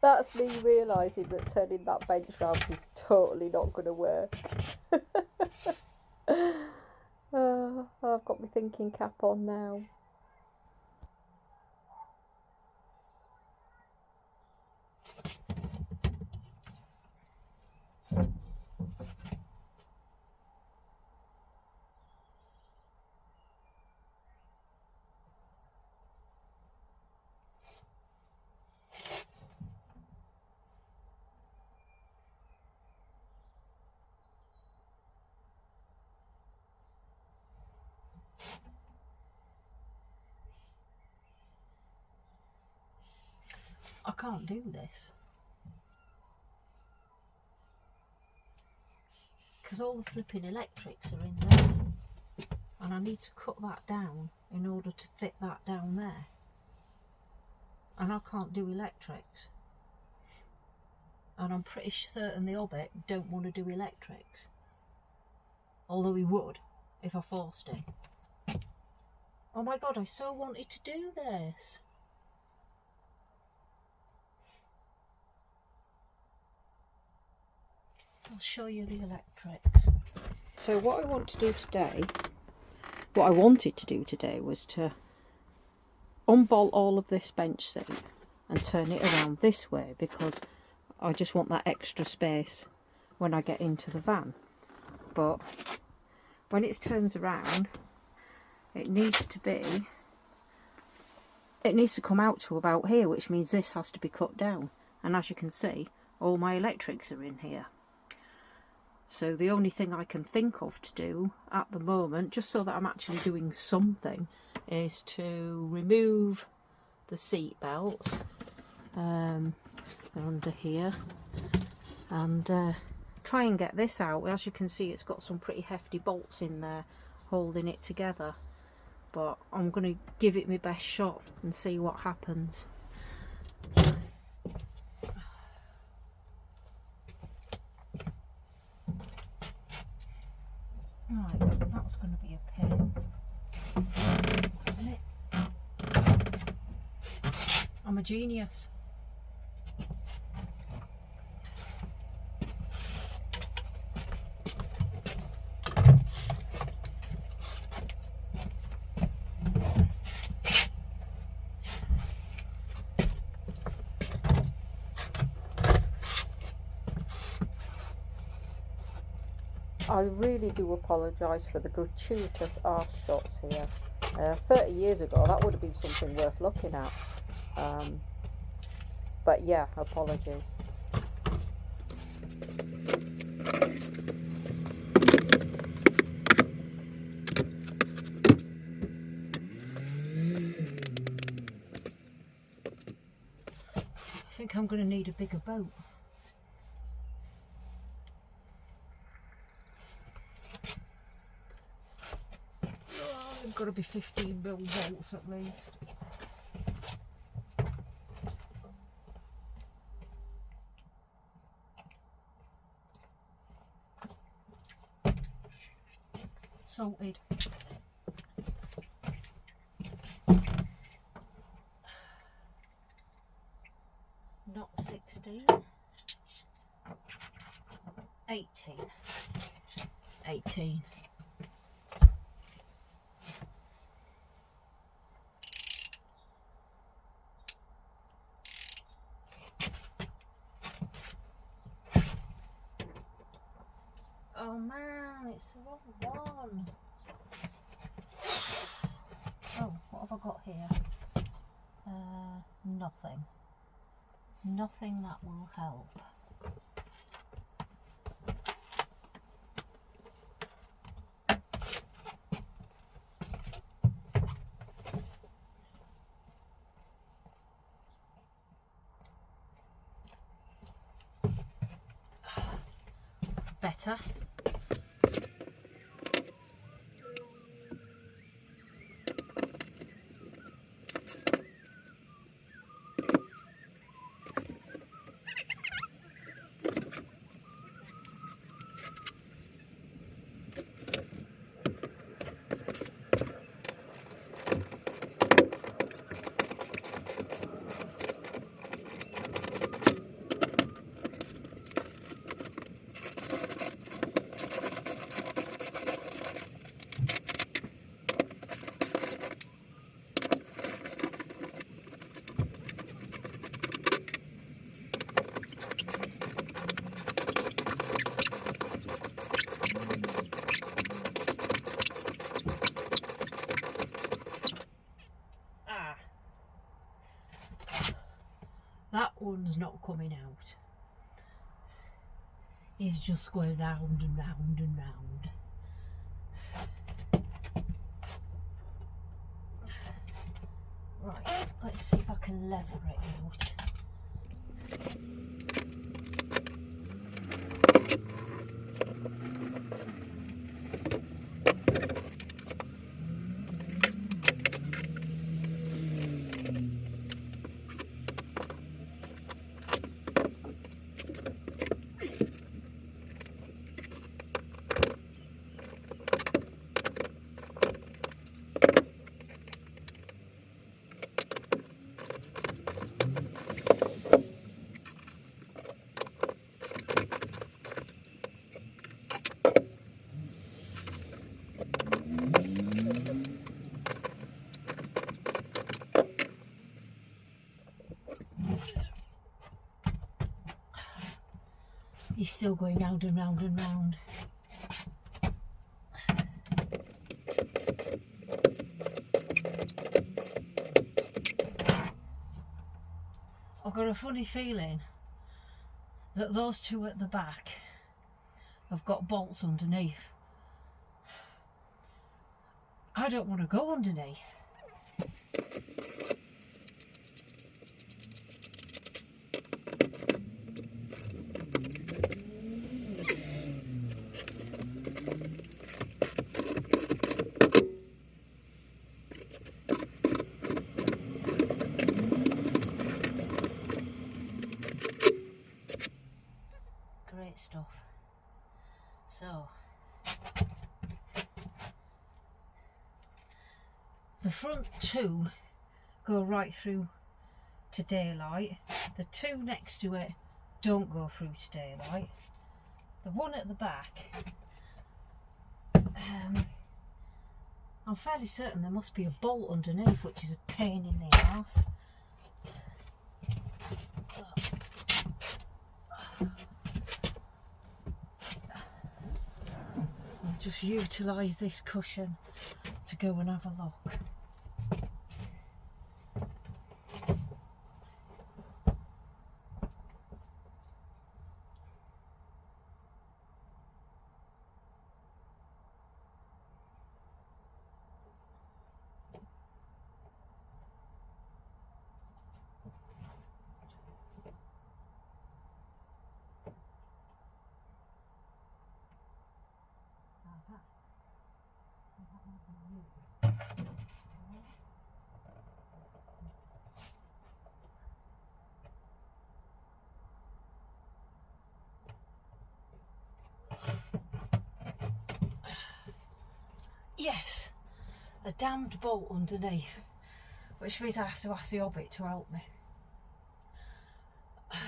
That's me realising that turning that bench round is totally not going to work. I've got my thinking cap on now. I can't do this because all the flipping electrics are in there, and I need to cut that down in order to fit that down there, and I can't do electrics, and I'm pretty certain the Hobbit don't want to do electrics, although he would if I forced him. Oh my god, I so wanted to do this. I'll show you the electrics. So what I wanted to do today was to unbolt all of this bench seat and turn it around this way, because I just want that extra space when I get into the van. But when it turns around, it needs to come out to about here, which means this has to be cut down. And as you can see, all my electrics are in here. So the only thing I can think of to do at the moment, just so that I'm actually doing something, is to remove the seat belts. They're under here. And try and get this out. As you can see, it's got some pretty hefty bolts in there holding it together. But I'm going to give it my best shot and see what happens. Right, that's going to be a pain. Isn't it? I'm a genius. I really do apologise for the gratuitous arse shots here. 30 years ago that would have been something worth looking at. But yeah, apologies. I think I'm going to need a bigger boat. They've got to be 15mm bolts at least. Salted. Not 16. 18. 18. Oh man, it's the wrong one. Oh, what have I got here? Nothing. Nothing that will help. Better. That one's not coming out. He's just going round and round and round. Right, let's see if I can lever it out. He's still going round and round and round. I've got a funny feeling that those two at the back have got bolts underneath. I don't want to go underneath. Great stuff. So the front two go right through to daylight. The two next to it don't go through to daylight. The one at the back, I'm fairly certain there must be a bolt underneath, which is a pain in the arse. I'll just utilise this cushion to go and have a look. Yes, a damned bolt underneath, which means I have to ask the Hobbit to help me. I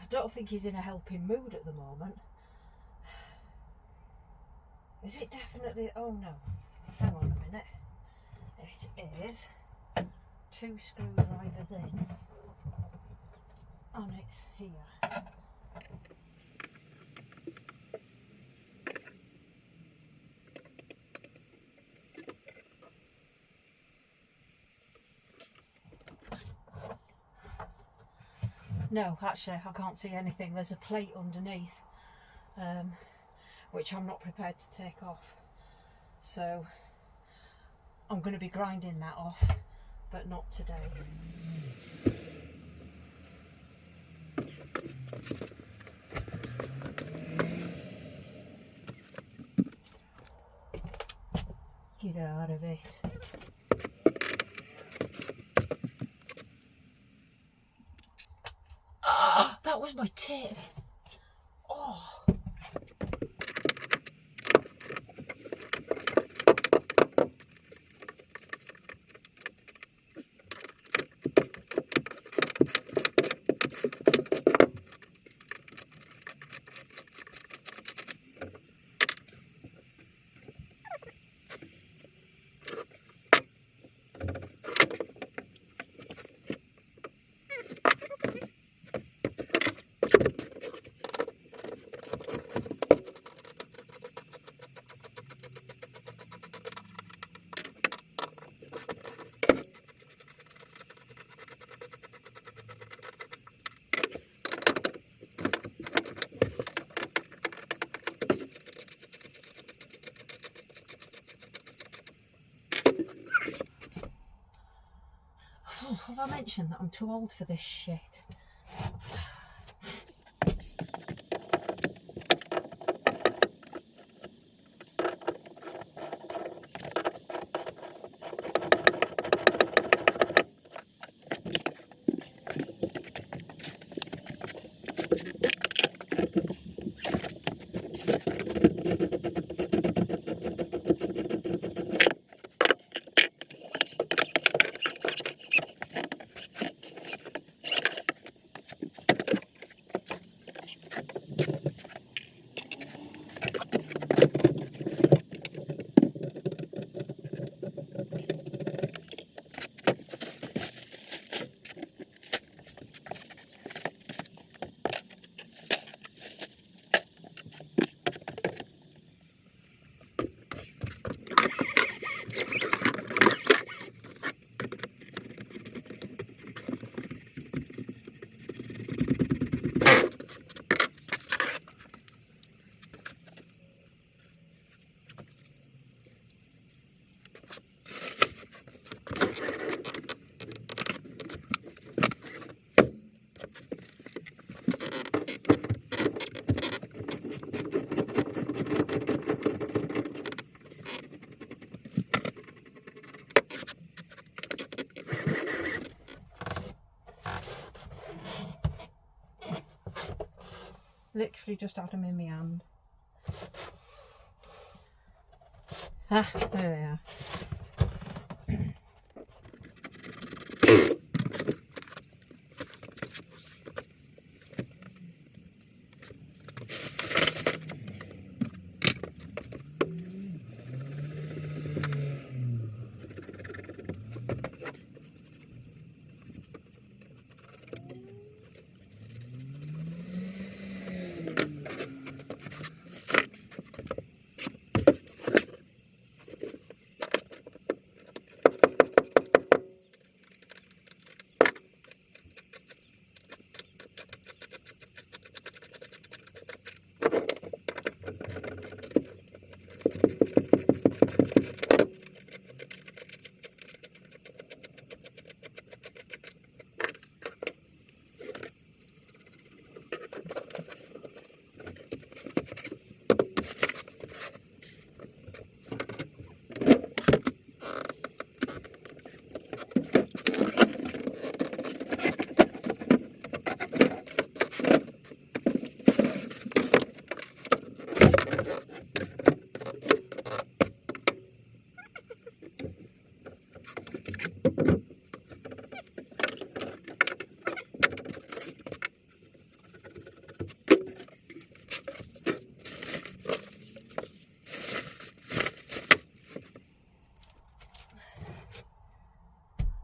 don't think he's in a helping mood at the moment. Is it definitely? Oh no, hang on a minute. It is 2 screwdrivers in, and it's here. No, actually I can't see anything. There's a plate underneath, which I'm not prepared to take off. So I'm going to be grinding that off, but not today. Get out of it. Ah, that was my tip. Oh. I mentioned that I'm too old for this shit? Literally just had them in my hand. Ah, there they are.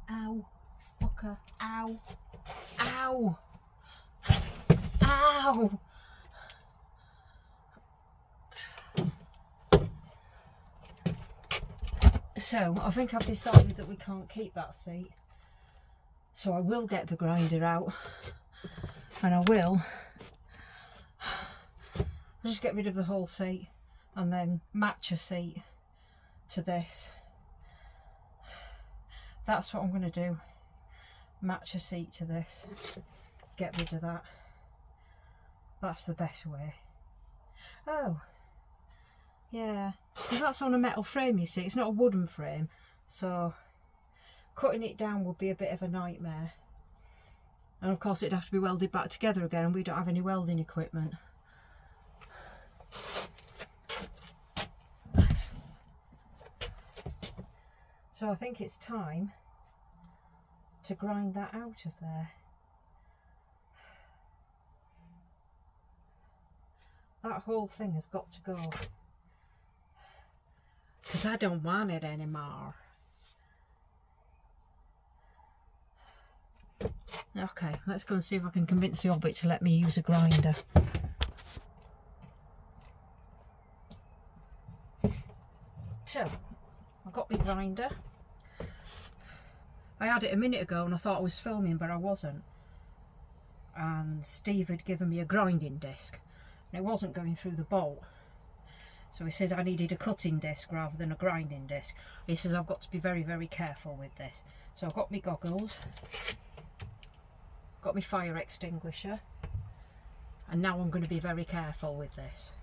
Ow, fucker, ow, ow, ow. So, I think I've decided that we can't keep that seat. So I will get the grinder out and I will just get rid of the whole seat and then match a seat to this. That's what I'm going to do. Match a seat to this. Get rid of that. That's the best way. Oh. Yeah. Because that's on a metal frame, you see. It's not a wooden frame. So cutting it down would be a bit of a nightmare. And of course it'd have to be welded back together again, and we don't have any welding equipment. So I think it's time to grind that out of there. That whole thing has got to go. Because I don't want it anymore. Okay, let's go and see if I can convince the Hobbit to let me use a grinder. So, I've got my grinder. I had it a minute ago and I thought I was filming, but I wasn't. And Steve had given me a grinding disc and it wasn't going through the bolt. So he says I needed a cutting disc rather than a grinding disc. He says I've got to be very, very careful with this. So I've got my goggles, got my fire extinguisher, and now I'm going to be very careful with this.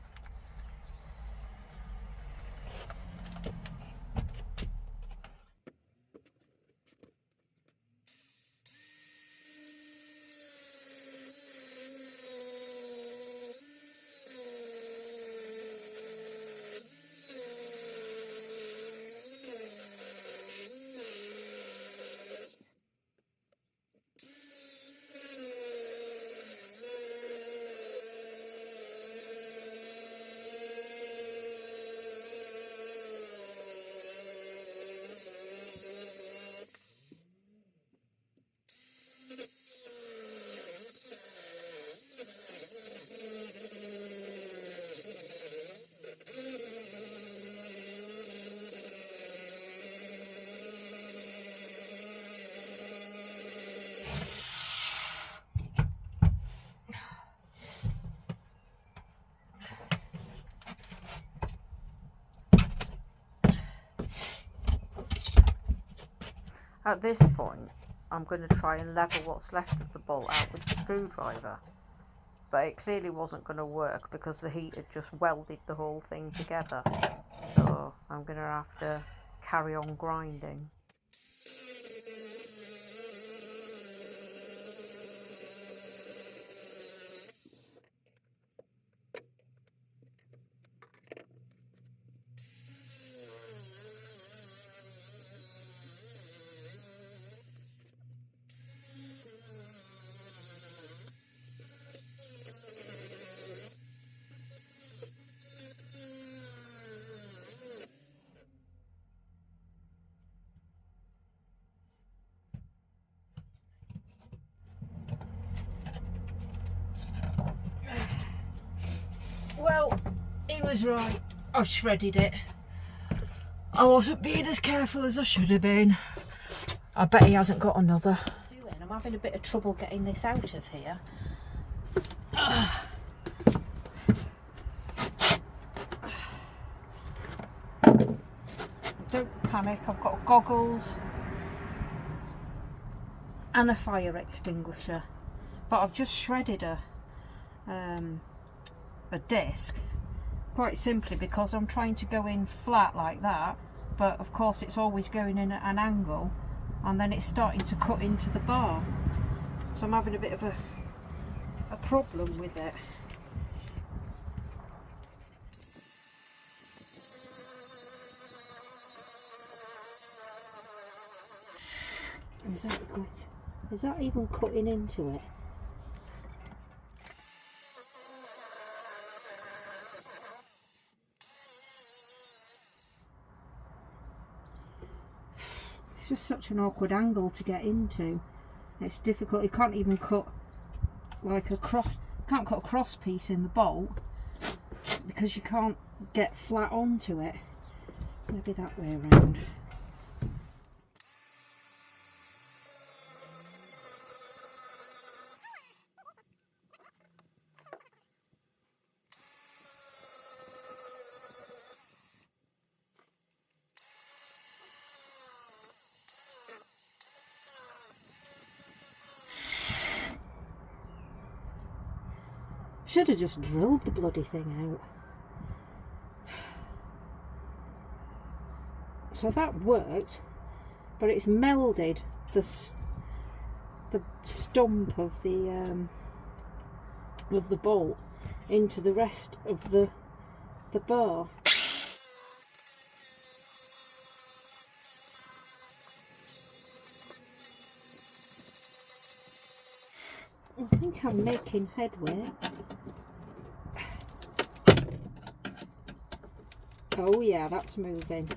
At this point, I'm going to try and level what's left of the bolt out with the screwdriver. But it clearly wasn't going to work because the heat had just welded the whole thing together. So I'm going to have to carry on grinding. Well, he was right. I've shredded it. I wasn't being as careful as I should have been. I bet he hasn't got another. I'm having a bit of trouble getting this out of here. Don't panic, I've got goggles and a fire extinguisher, but I've just shredded a disc quite simply because I'm trying to go in flat like that, but of course it's always going in at an angle and then it's starting to cut into the bar, so I'm having a bit of a problem with it. Is that even cutting into it? It's just such an awkward angle to get into. It's difficult. You can't even cut like a cross piece in the bolt because you can't get flat onto it. Maybe that way around. Should have just drilled the bloody thing out. So that worked, but it's melded the stump of the bolt into the rest of the bar. I think I'm making headway. Oh yeah, that's moving.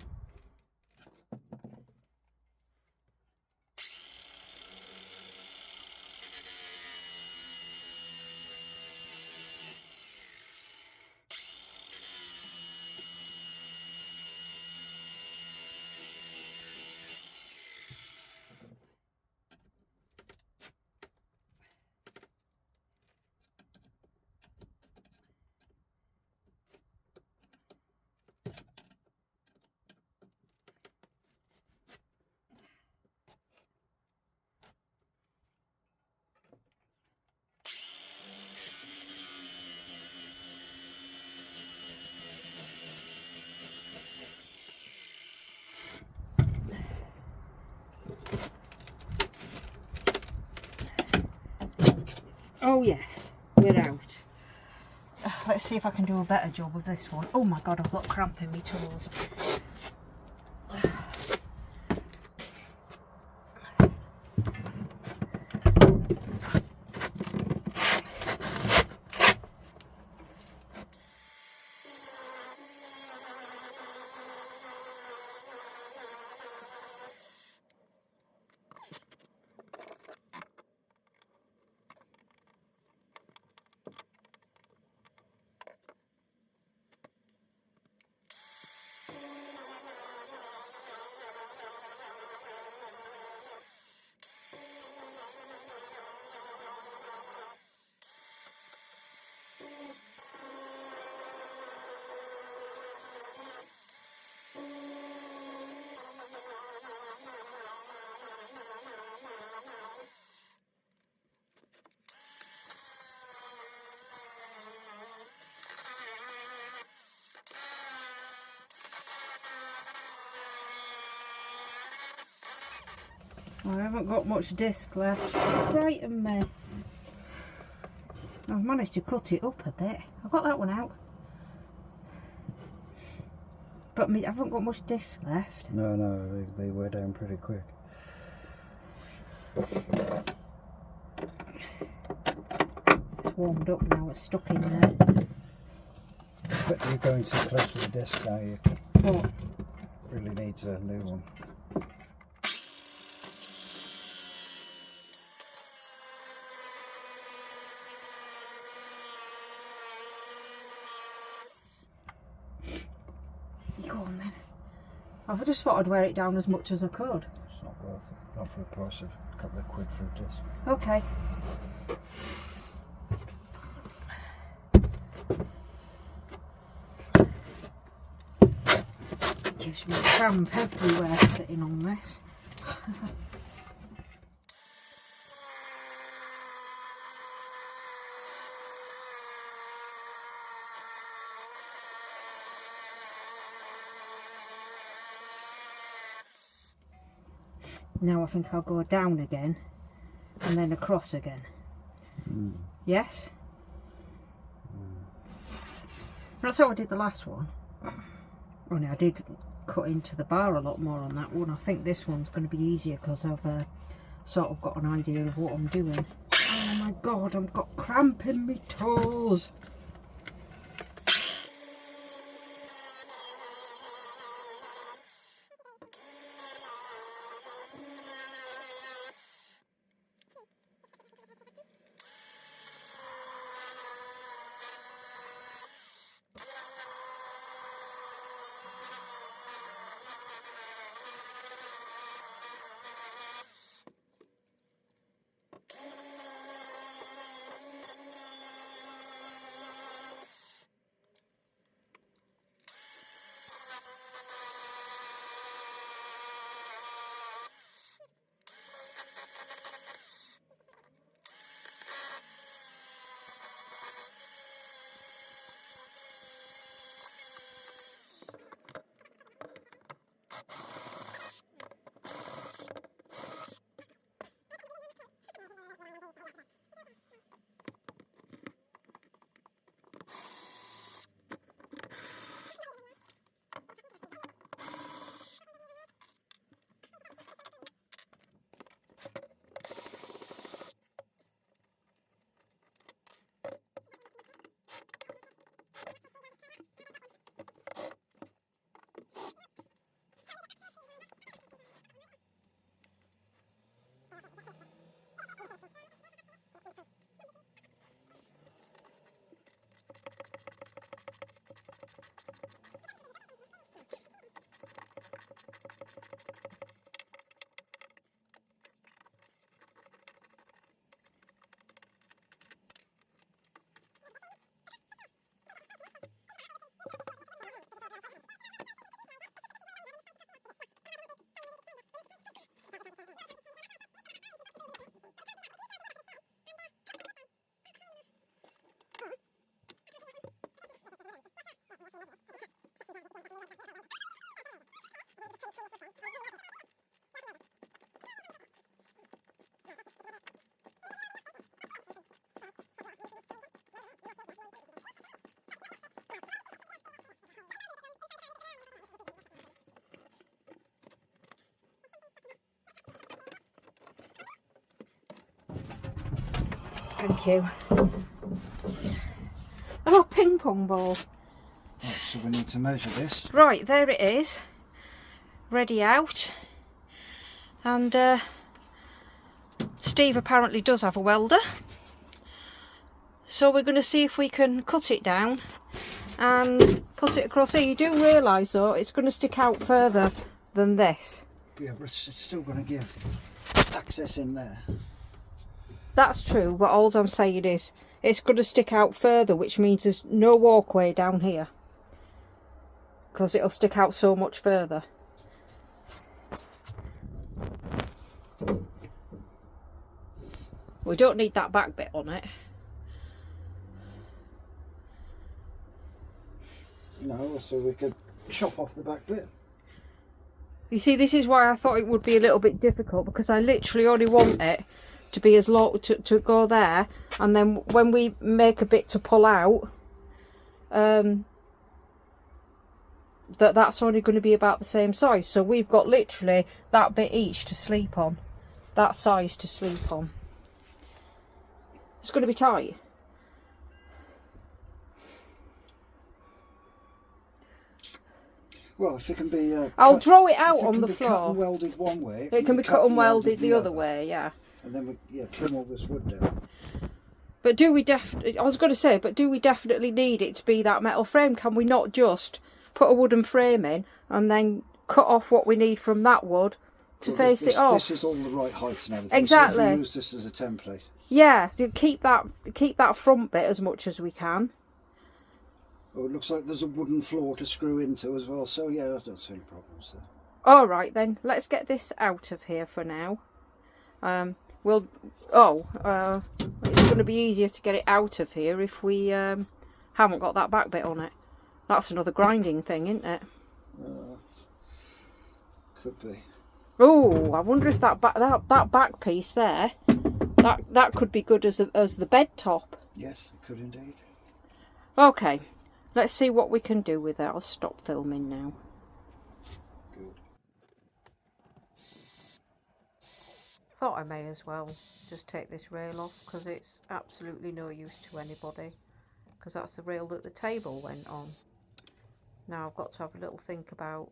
Oh yes, we're out. Let's see if I can do a better job of this one. Oh my god, I've got cramp in my toes. I haven't got much disc left. It frightened me. I've managed to cut it up a bit. I got that one out. But I haven't got much disc left. No, they wear down pretty quick. It's warmed up now, it's stuck in there. But you're going too close to the disc now. You What? really needs a new one. Go on then. I just thought I'd wear it down as much as I could. It's not worth it. Not for the price of a couple of quid for a disc. Okay. Gives me cramp everywhere sitting on this. Now I think I'll go down again and then across again. Yes? That's how I did the last one. Only I did cut into the bar a lot more on that one. I think this one's going to be easier because I've sort of got an idea of what I'm doing. Oh my god, I've got cramp in my toes. Thank you. Oh, ping pong ball. Right, so we need to measure this. Right, there it is. Ready out. And Steve apparently does have a welder. So we're going to see if we can cut it down and put it across here. You do realise though, it's going to stick out further than this. Yeah, but it's still going to give access in there. That's true, but all I'm saying is it's going to stick out further, which means there's no walkway down here. Because it'll stick out so much further. We don't need that back bit on it. No, so we could chop off the back bit. You see, this is why I thought it would be a little bit difficult, because I literally only want it to be as low to go there, and then when we make a bit to pull out, that's only going to be about the same size. So we've got literally that bit each to sleep on, that size to sleep on. It's going to be tight. Well, if it can be, I'll draw it out on the floor. Cut and welded one way. It can be cut and welded the other way, yeah. And then we trim all this wood down. But do we definitely? I was going to say, but do we definitely need it to be that metal frame? Can we not just put a wooden frame in and then cut off what we need from that wood to face it off? This is all the right heights and everything. Exactly. So if we use this as a template. Yeah, keep that front bit as much as we can. Oh, it looks like there's a wooden floor to screw into as well. So yeah, I don't see any problems there. All right then, let's get this out of here for now. It's going to be easier to get it out of here if we haven't got that back bit on it. That's another grinding thing, isn't it? Could be. Oh, I wonder if that back piece there, that could be good as the bed top. Yes, it could indeed. Okay, let's see what we can do with it. I'll stop filming now. Good. Thought I may as well just take this rail off, because it's absolutely no use to anybody, because that's the rail that the table went on. Now I've got to have a little think about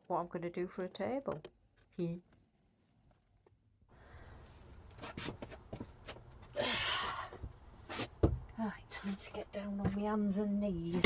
what I'm going to do for a table. Right, time to get down on my hands and knees.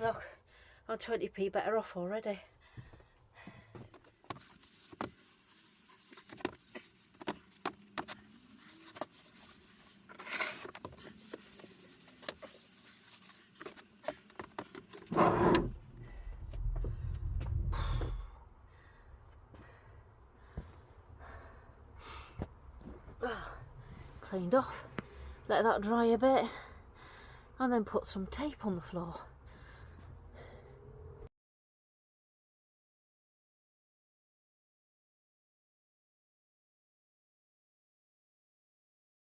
Look, I'm 20p better off already. Cleaned off. let that dry a bit, and then put some tape on the floor.